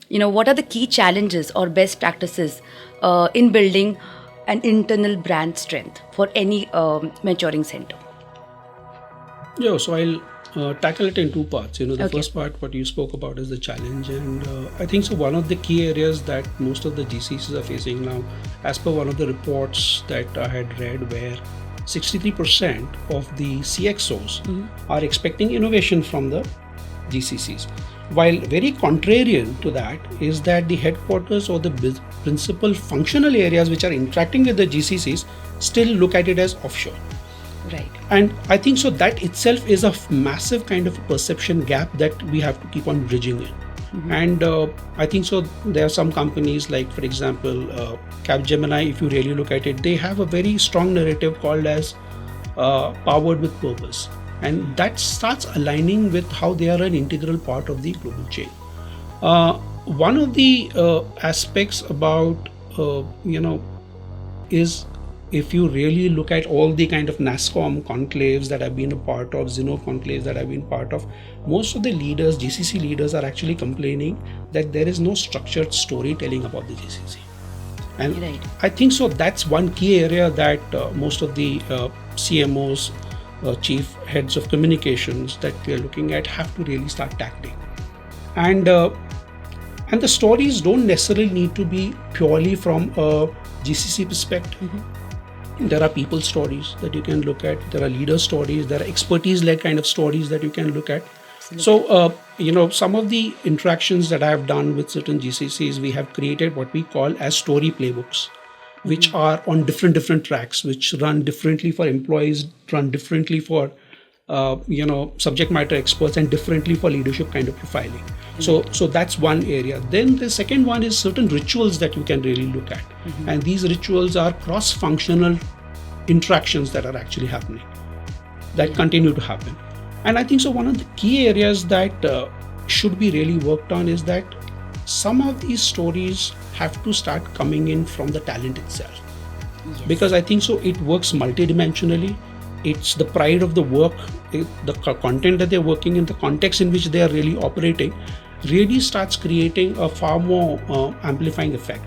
what are the key challenges or best practices in building an internal brand strength for any maturing center? Yeah, so I'll tackle it in two parts. The Okay. first part, what you spoke about, is the challenge, and I think so. One of the key areas that most of the GCCs are facing now, as per one of the reports that I had read, where 63% of the CXOs are expecting innovation from the GCCs. While very contrarian to that is that the headquarters or the principal functional areas which are interacting with the GCCs still look at it as offshore. Right. And I think so that itself is a massive kind of perception gap that we have to keep on bridging in. And I think so there are some companies like, for example, Capgemini, if you really look at it, they have a very strong narrative called as powered with purpose. And that starts aligning with how they are an integral part of the global chain. One of the aspects about, is if you really look at all the kind of NASSCOM conclaves that I've been a part of, Zinnov conclaves that I've been part of, most of the leaders, GCC leaders, are actually complaining that there is no structured storytelling about the GCC. And Right. I think so that's one key area that most of the CMOs, chief heads of communications that we are looking at have to really start tackling. And the stories don't necessarily need to be purely from a GCC perspective. There are people stories that you can look at. There are leader stories. There are expertise-led kind of stories that you can look at. So, some of the interactions that I have done with certain GCCs, we have created what we call as story playbooks, which are on different tracks, which run differently for employees, run differently for, subject matter experts, and differently for leadership kind of profiling. So that's one area. Then the second one is certain rituals that you can really look at. And these rituals are cross-functional interactions that are actually happening, that continue to happen. And I think so one of the key areas that should be really worked on is that some of these stories have to start coming in from the talent itself. Yes. Because I think so it works multidimensionally. It's the pride of the work, the content that they're working in, the context in which they are really operating, really starts creating a far more amplifying effect.